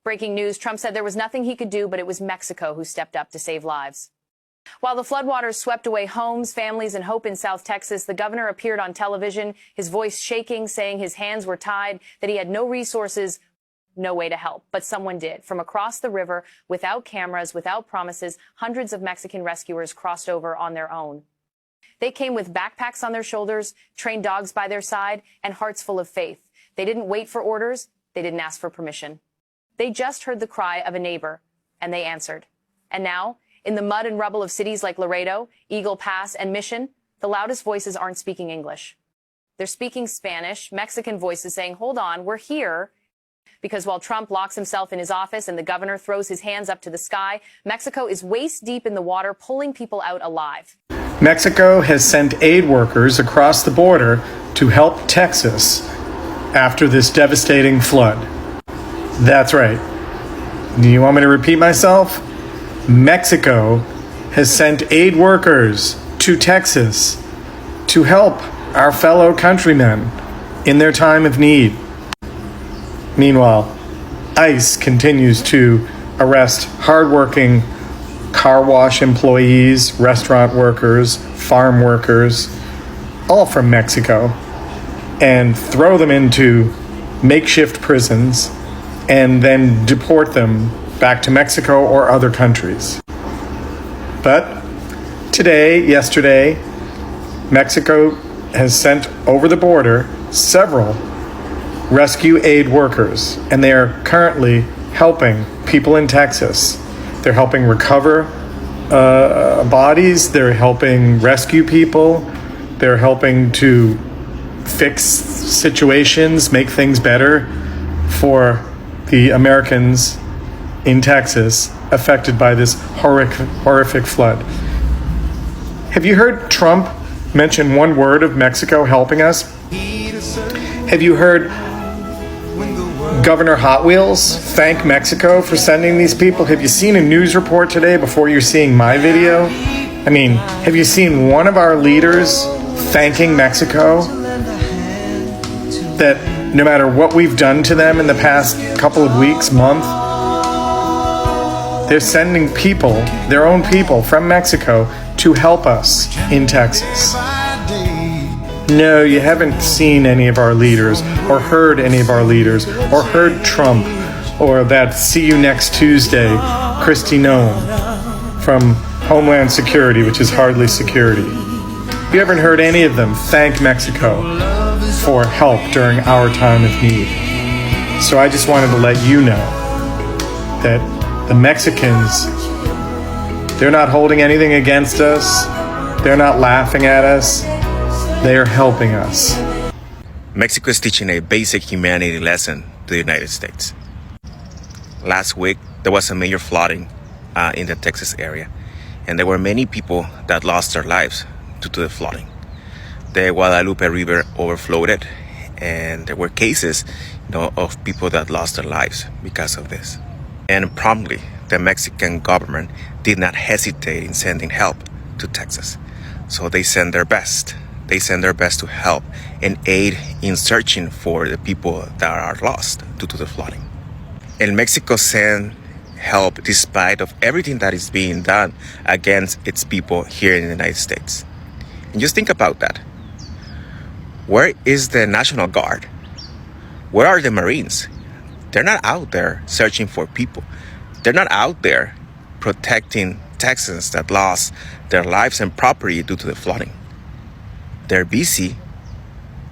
Breaking news, Trump said there was nothing he could do, but it was Mexico who stepped up to save lives. While the floodwaters swept away homes, families, and hope in South Texas, the governor appeared on television, his voice shaking, saying his hands were tied, that he had no resources, no way to help. But someone did. From across the river, without cameras, without promises, hundreds of Mexican rescuers crossed over on their own. They came with backpacks on their shoulders, trained dogs by their side, and hearts full of faith. They didn't wait for orders. They didn't ask for permission. They just heard the cry of a neighbor, and they answered. And now, in the mud and rubble of cities like Laredo, Eagle Pass, and Mission, the loudest voices aren't speaking English. They're speaking Spanish, Mexican voices saying, hold on, we're here. Because while Trump locks himself in his office and the governor throws his hands up to the sky, Mexico is waist deep in the water, pulling people out alive. Mexico has sent aid workers across the border to help Texas after this devastating flood. That's right. Do you want me to repeat myself? Mexico has sent aid workers to Texas to help our fellow countrymen in their time of need. Meanwhile, ICE continues to arrest hardworking car wash employees, restaurant workers, farm workers, all from Mexico, and throw them into makeshift prisons and then deport them back to Mexico or other countries. But yesterday, Mexico has sent over the border several rescue aid workers, and they are currently helping people in Texas. They're helping recover bodies, they're helping rescue people, they're helping to fix situations, make things better for the Americans in Texas affected by this horrific flood. Have you heard Trump mention one word of Mexico helping us? Have you heard Governor Hot Wheels thank Mexico for sending these people? Have you seen a news report today before you're seeing my video? I mean, have you seen one of our leaders thanking Mexico? That no matter what we've done to them in the past couple of weeks, month, they're sending people, their own people from Mexico to help us in Texas. No, you haven't seen any of our leaders or heard any of our leaders or heard Trump or that see you next Tuesday, Kristi Noem from Homeland Security, which is hardly security. You haven't heard any of them thank Mexico for help during our time of need. So I just wanted to let you know that the Mexicans, they're not holding anything against us. They're not laughing at us. They are helping us. Mexico is teaching a basic humanity lesson to the United States. Last week, there was a major flooding in the Texas area, and there were many people that lost their lives due to the flooding. The Guadalupe River overflowed, and there were cases, of people that lost their lives because of this. And promptly, the Mexican government did not hesitate in sending help to Texas. So they sent their best. They send their best to help and aid in searching for the people that are lost due to the flooding. And Mexico sent help despite of everything that is being done against its people here in the United States. And just think about that. Where is the National Guard? Where are the Marines? They're not out there searching for people. They're not out there protecting Texans that lost their lives and property due to the flooding. They're busy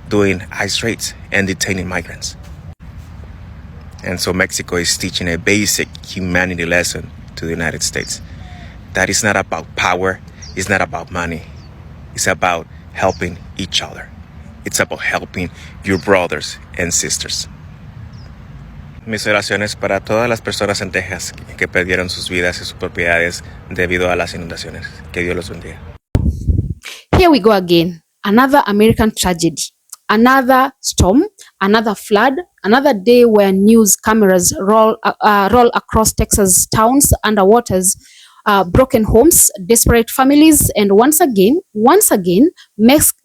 doing ICE raids and detaining migrants. And so Mexico is teaching a basic humanity lesson to the United States. That is not about power, it's not about money. It's about helping each other. It's about helping your brothers and sisters. Mis oraciones para todas las personas en Texas que perdieron sus vidas y sus propiedades debido a las inundaciones. Que Dios los bendiga. Here we go again. Another American tragedy, another storm, another flood, another day where news cameras roll across Texas towns under waters broken homes, desperate families, and once again,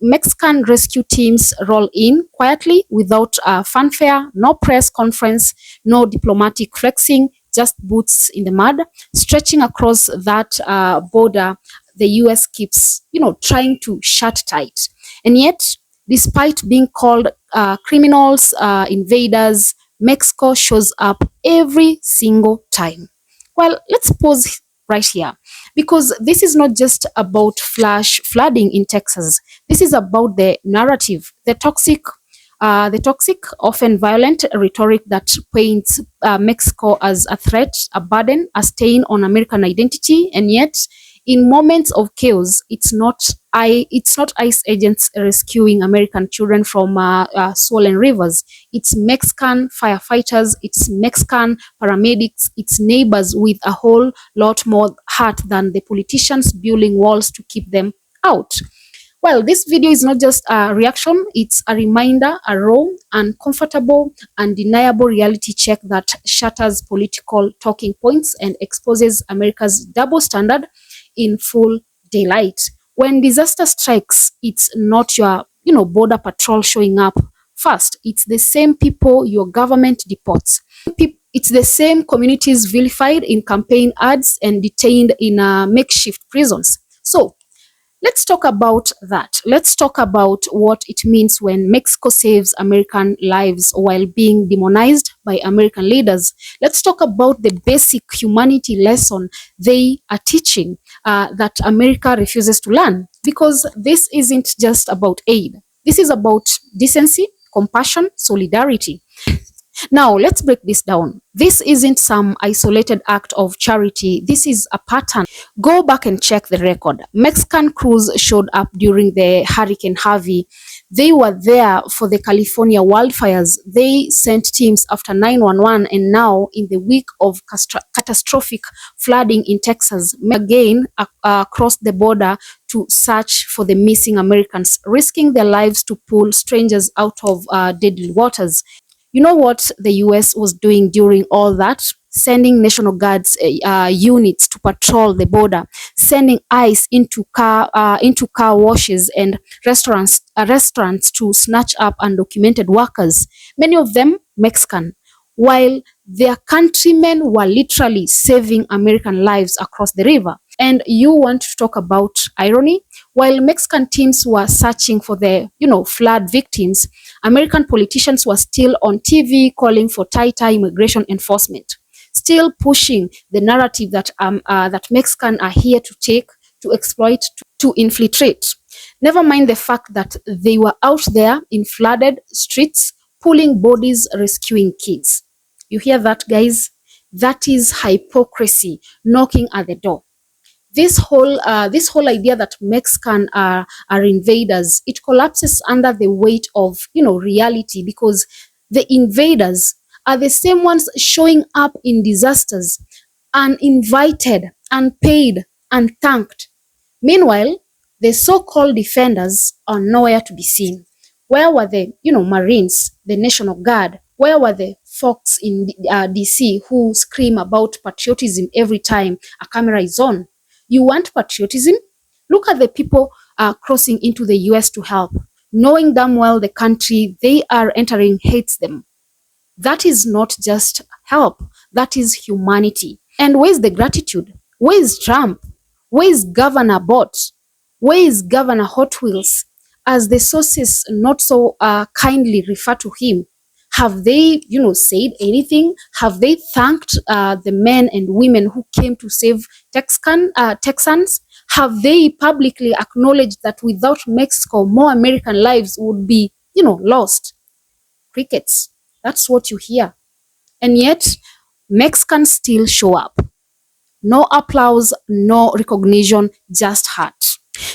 Mexican rescue teams roll in quietly without fanfare, no press conference, no diplomatic flexing, just boots in the mud, stretching across that border. The US keeps, trying to shut tight, and yet, despite being called criminals, invaders, Mexico shows up every single time. Well, let's pause right here because this is not just about flash flooding in Texas. This is about the narrative, the toxic, often violent rhetoric that paints Mexico as a threat, a burden, a stain on American identity, and yet, in moments of chaos, it's not ICE agents rescuing American children from swollen rivers. It's Mexican firefighters, it's Mexican paramedics, it's neighbors with a whole lot more heart than the politicians building walls to keep them out. Well, this video is not just a reaction, it's a reminder, a raw, uncomfortable, undeniable reality check that shatters political talking points and exposes America's double standard in full daylight. When disaster strikes, it's not your, border patrol showing up first. It's the same people your government deports. It's the same communities vilified in campaign ads and detained in makeshift prisons. So, let's talk about that. Let's talk about what it means when Mexico saves American lives while being demonized by American leaders. Let's talk about the basic humanity lesson they are teaching that America refuses to learn. Because this isn't just about aid. This is about decency, compassion, solidarity. Now, let's break this down. This isn't some isolated act of charity. This is a pattern. Go back and check the record. Mexican crews showed up during the Hurricane Harvey. They were there for the California wildfires. They sent teams after 911, and now in the week of catastrophic flooding in Texas, again across the border to search for the missing Americans, risking their lives to pull strangers out of deadly waters. You know what the US was doing during all that? Sending National Guards units to patrol the border, sending ICE into car washes and restaurants to snatch up undocumented workers, many of them Mexican, while their countrymen were literally saving American lives across the river. And you want to talk about irony? While Mexican teams were searching for the, flood victims, American politicians were still on TV calling for tighter immigration enforcement, still pushing the narrative that that Mexicans are here to take, to exploit, to infiltrate. Never mind the fact that they were out there in flooded streets, pulling bodies, rescuing kids. You hear that, guys? That is hypocrisy knocking at the door. This whole idea that Mexicans are invaders, it collapses under the weight of reality, because the invaders are the same ones showing up in disasters, uninvited, unpaid, unthanked. Meanwhile, the so-called defenders are nowhere to be seen. Where were the Marines, the National Guard? Where were the folks in DC who scream about patriotism every time a camera is on? You want patriotism? Look at the people crossing into the US to help, knowing damn well the country they are entering hates them. That is not just help, that is humanity. And where is the gratitude? Where is Trump? Where is Governor Bott? Where is Governor Hot Wheels? As the sources not so kindly refer to him, have they, said anything? Have they thanked the men and women who came to save Texans? Have they publicly acknowledged that without Mexico, more American lives would be, lost? Crickets. That's what you hear. And yet, Mexicans still show up. No applause, no recognition, just heart.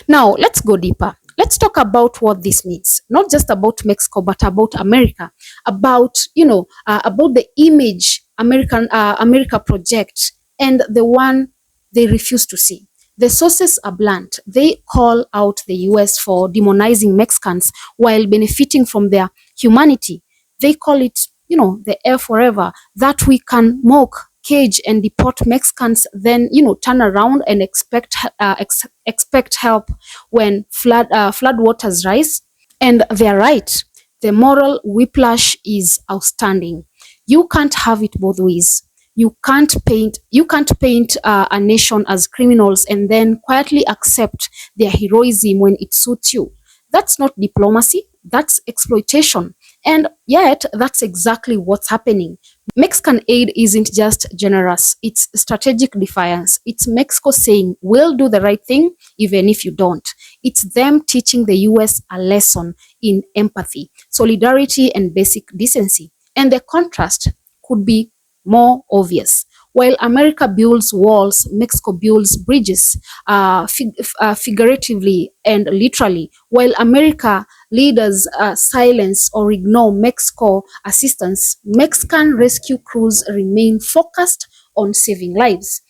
Now, let's go deeper. Let's talk about what this means. Not just about Mexico, but about America. About the image America projects and the one they refuse to see. The sources are blunt. They call out the US for demonizing Mexicans while benefiting from their humanity. They call it, the air forever, that we can mock, cage and deport Mexicans, then turn around and expect help when flood waters rise. And they're right. The moral whiplash is outstanding. You can't have it both ways. You can't paint a nation as criminals and then quietly accept their heroism when it suits you. That's not diplomacy, that's exploitation. And yet, that's exactly what's happening. Mexican aid isn't just generous, it's strategic defiance. It's Mexico saying, we'll do the right thing even if you don't. It's them teaching the US a lesson in empathy, solidarity, and basic decency. And the contrast could be more obvious. While America builds walls, Mexico builds bridges, figuratively and literally. While America leaders silence or ignore Mexico assistance, Mexican rescue crews remain focused on saving lives.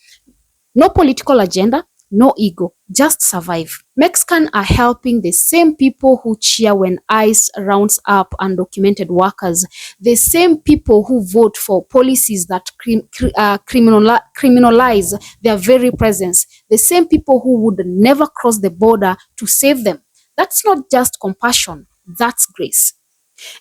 No political agenda, no ego, just survive. Mexicans are helping the same people who cheer when ICE rounds up undocumented workers, the same people who vote for policies that criminalize their very presence, the same people who would never cross the border to save them. That's not just compassion, that's grace.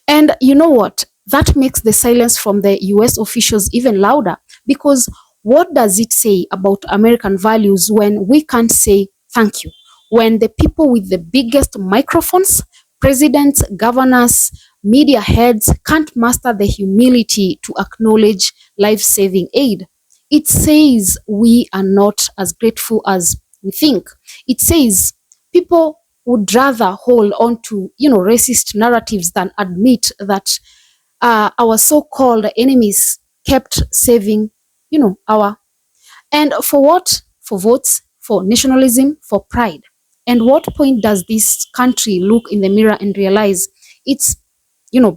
And you know what? That makes the silence from the US officials even louder, because what does it say about American values when we can't say thank you? When the people with the biggest microphones, presidents, governors, media heads, can't master the humility to acknowledge life-saving aid? It says we are not as grateful as we think. It says people would rather hold on to racist narratives than admit that our so-called enemies kept saving our. And for what? For votes, for nationalism, for pride. And what point does this country look in the mirror and realize it's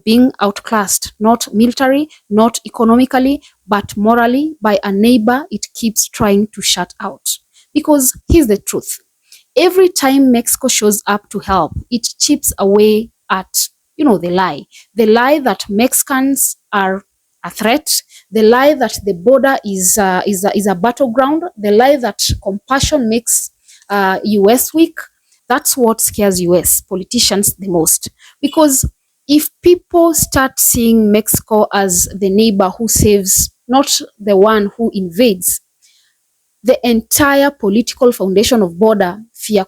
being outclassed, not military, not economically, but morally, by a neighbor it keeps trying to shut out? Because here's the truth. Every time Mexico shows up to help, it chips away at the lie that Mexicans are a threat, the lie that the border is a battleground, the lie that compassion makes US weak. That's what scares US politicians the most. Because if people start seeing Mexico as the neighbor who saves, not the one who invades, the entire political foundation of border fear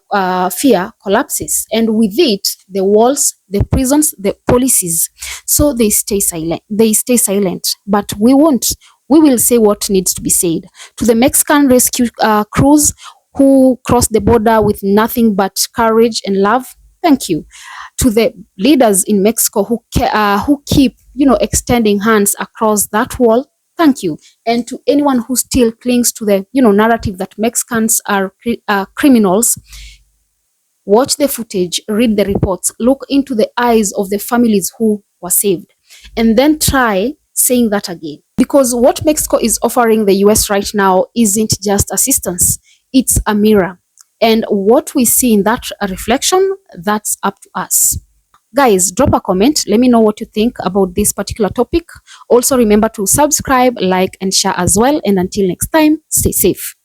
collapses, and with it, the walls, the prisons, the policies. So they stay silent. But we won't. We will say what needs to be said. To the Mexican rescue crews who cross the border with nothing but courage and love, thank you. To the leaders in Mexico who keep extending hands across that wall, thank you. And to anyone who still clings to the narrative that Mexicans are criminals, watch the footage, read the reports, look into the eyes of the families who were saved, and then try saying that again. Because what Mexico is offering the US right now isn't just assistance, it's a mirror. And what we see in that reflection, that's up to us. Guys, drop a comment. Let me know what you think about this particular topic. Also, remember to subscribe, like, and share as well. And until next time, stay safe.